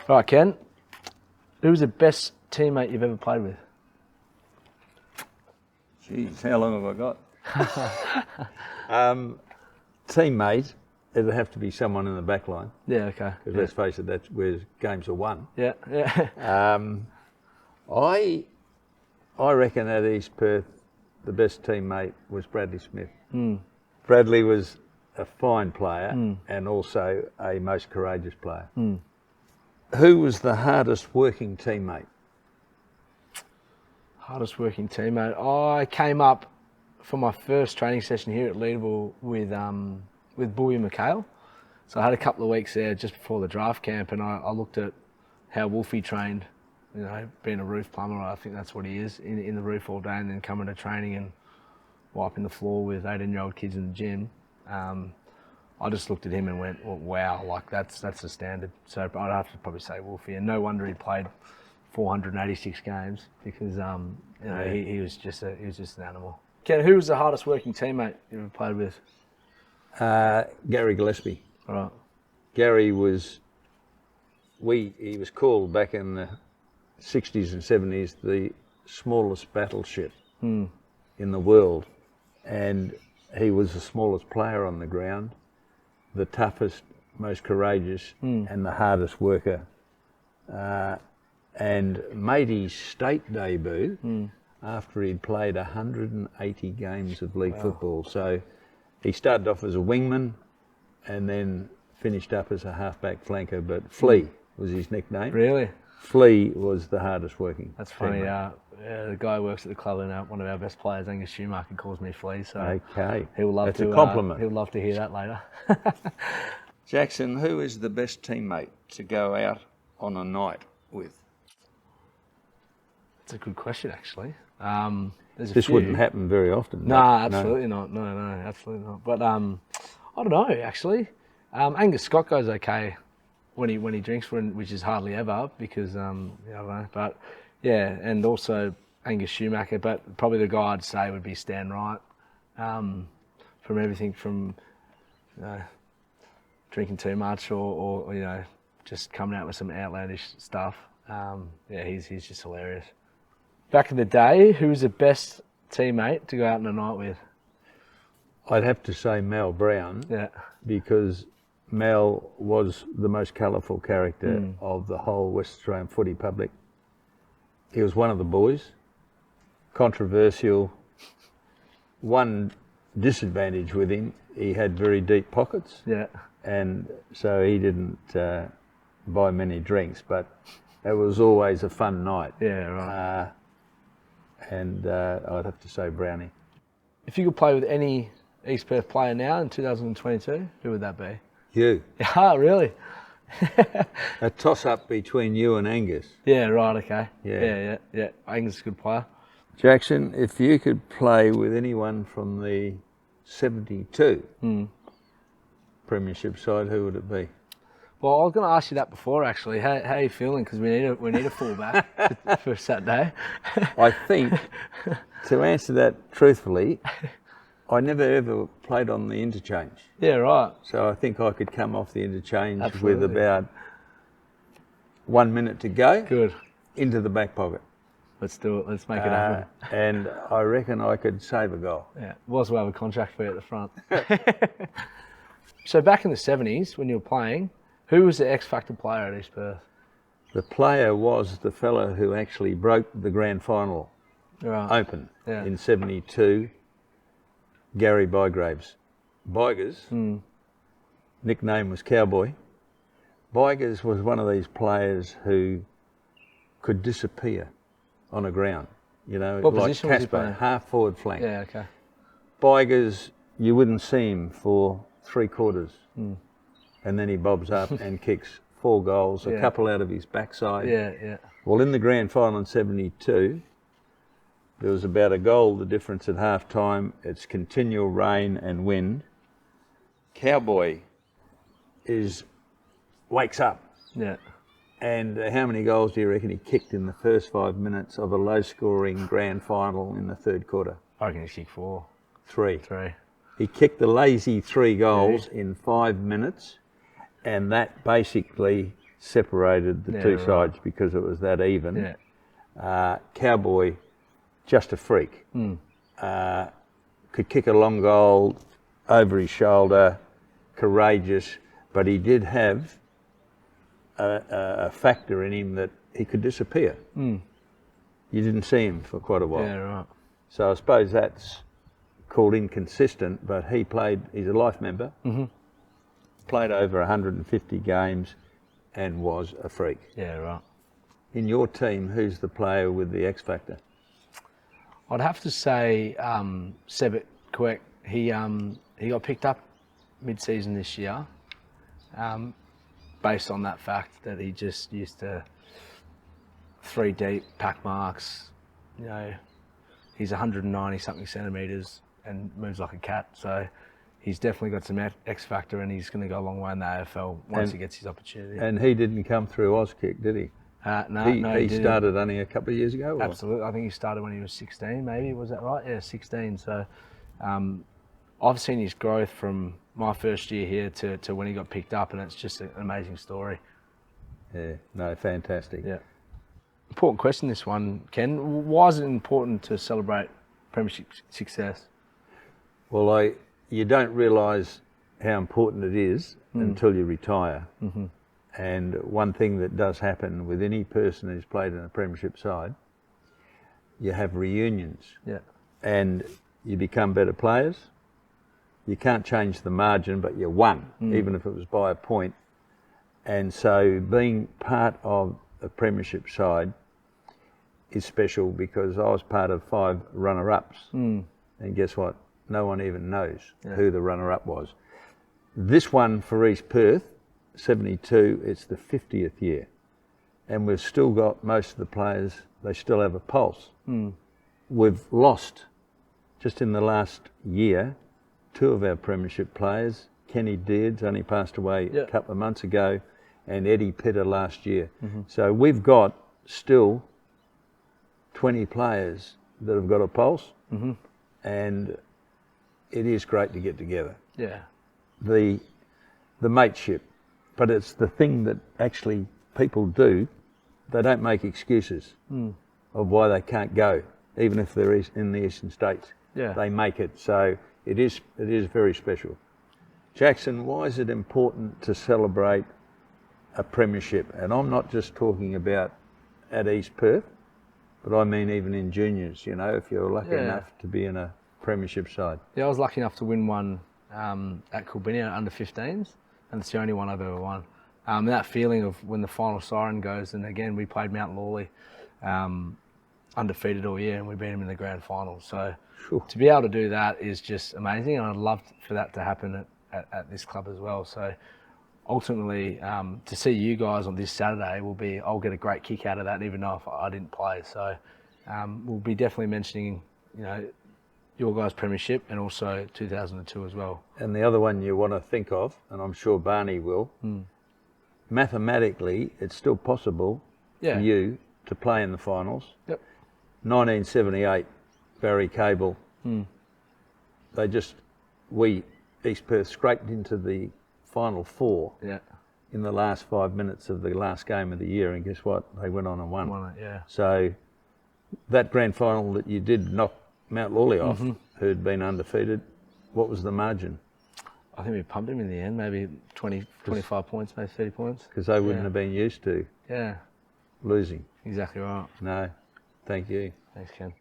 All right, Ken. Who was the best teammate you've ever played with? Jeez, how long have I got? Teammate, it'd have to be someone in the back line. Yeah, okay. Because let's face it, that's where games are won. Yeah, yeah. I reckon at East Perth, the best teammate was Bradley Smith. Bradley was a fine player and also a most courageous player. Who was the hardest working teammate? Hardest working teammate. I came up for my first training session here at Leederville with Bully McHale. So I had a couple of weeks there just before the draft camp, and I looked at how Wolfie trained. You know, being a roof plumber, I think that's what he is, in the roof all day, and then coming to training and wiping the floor with 18-year-old kids in the gym. I just looked at him and went, well, wow, like that's the standard. So I'd have to probably say Wolfie, and no wonder he played 486 games because you know he was just an animal. Ken, who was the hardest working teammate you ever played with? Gary Gillespie. All right. Gary was, he was called back in the 60s and 70s the smallest battleship in the world, and he was the smallest player on the ground, the toughest, most courageous and the hardest worker, and made his state debut after he'd played 180 games of league football. So he started off as a wingman and then finished up as a halfback flanker, but Flea was his nickname. Really? Flea was the hardest working. That's funny. The guy who works at the club and one of our best players, Angus Schumacher, calls me Flea. So okay, he'll love that's to. A compliment. He'll love to hear that later. Jackson, who is the best teammate to go out on a night with? That's a good question, actually. This wouldn't happen very often. No, absolutely not. No, absolutely not. But I don't know, actually. Angus Scott goes okay when he drinks, which is hardly ever because I don't know. But yeah, and also Angus Schumacher. But probably the guy I'd say would be Stan Wright. From everything from drinking too much or just coming out with some outlandish stuff. He's just hilarious. Back in the day, who was the best teammate to go out on a night with? I'd have to say Mal Brown. Yeah. Because Mal was the most colourful character of the whole West Australian footy public. He was one of the boys, controversial. One disadvantage with him, he had very deep pockets. Yeah. And so he didn't buy many drinks, but it was always a fun night. Yeah, right. And I'd have to say Brownie. If you could play with any East Perth player now in 2022, who would that be? You. Ah, really? A toss-up between you and Angus. Yeah, right, okay. Yeah. Yeah. Angus is a good player. Jackson, if you could play with anyone from the 72 premiership side, who would it be? Well, I was going to ask you that before, actually. How are you feeling? Because we need a fullback for Saturday. I think, to answer that truthfully, I never ever played on the interchange. Yeah, right. So I think I could come off the interchange with about 1 minute to go. Good. Into the back pocket. Let's do it. Let's make it happen. And I reckon I could save a goal. Yeah, was well have a contract for you at the front. So back in the 70s, when you were playing, who was the X-Factor player at East Perth? The player was the fellow who actually broke the grand final open in 72, Gary Bygraves. Bygers, nickname was Cowboy. Bygers was one of these players who could disappear on a ground. You know, what like position was he Casper, playing? half forward flank. Yeah, okay. Bygers, you wouldn't see him for 3/4. And then he bobs up and kicks 4 goals, a couple out of his backside. Yeah. Well, in the grand final in 72, there was about a goal, the difference at half time. It's continual rain and wind. Cowboy wakes up. Yeah. And how many goals do you reckon he kicked in the first 5 minutes of a low-scoring grand final in the third quarter? I reckon he kicked 4. 3. 3. He kicked the lazy 3 goals in 5 minutes, and that basically separated the two sides because it was that even. Yeah. Cowboy, just a freak. Could kick a long goal over his shoulder, courageous, but he did have a factor in him that he could disappear. You didn't see him for quite a while. Yeah, right. So I suppose that's called inconsistent, but he's a life member, played over 150 games and was a freak. Yeah, right. In your team, who's the player with the X factor? I'd have to say Sebit Kwek. He got picked up mid-season this year, based on that fact that he just used to 3 deep, pack marks. You know, he's 190 something centimetres and moves like a cat. So he's definitely got some X factor, and he's going to go a long way in the AFL once he gets his opportunity. And he didn't come through Auskick, did he? No, he started only a couple of years ago? Or? Absolutely. I think he started when he was 16, maybe. Was that right? Yeah, 16. So I've seen his growth from my first year here to when he got picked up, and it's just an amazing story. Yeah, no, fantastic. Yeah. Important question, this one, Ken. Why is it important to celebrate premiership success? Well, you don't realise how important it is until you retire. And one thing that does happen with any person who's played in a premiership side, you have reunions. Yeah. And you become better players. You can't change the margin, but you won, even if it was by a point. And so being part of a premiership side is special, because I was part of 5 runner-ups. And guess what? No one even knows who the runner-up was. This one for East Perth, 72, it's the 50th year. And we've still got most of the players, they still have a pulse. We've lost, just in the last year, 2 of our premiership players. Kenny Deards only passed away a couple of months ago, and Eddie Pitter last year. So we've got still 20 players that have got a pulse, and it is great to get together. Yeah. The mateship, but it's the thing that actually people do. They don't make excuses of why they can't go, even if they're in the eastern states. Yeah. They make it. So it is very special. Jackson, why is it important to celebrate a premiership? And I'm not just talking about at East Perth, but I mean even in juniors, you know, if you're lucky enough to be in a premiership side. Yeah, I was lucky enough to win one at Kilbinia under 15s, and it's the only one I've ever won. That feeling of when the final siren goes, and again, we played Mount Lawley, undefeated all year, and we beat them in the grand final. So to be able to do that is just amazing, and I'd love for that to happen at this club as well. So ultimately, to see you guys on this Saturday I'll get a great kick out of that, even though I didn't play. So we'll be definitely mentioning, you know, your guys' premiership, and also 2002 as well. And the other one you want to think of, and I'm sure Barney will, mathematically, it's still possible for you to play in the finals. 1978, Barry Cable, East Perth scraped into the final 4 in the last 5 minutes of the last game of the year, and guess what? They went on and won. Won it, So that grand final that you did knock Mount Lawley off, who'd been undefeated, what was the margin? I think we pumped him in the end, maybe 20, 25 points, maybe 30 points. Because they wouldn't have been used to losing. Exactly right. No, thank you. Thanks, Ken.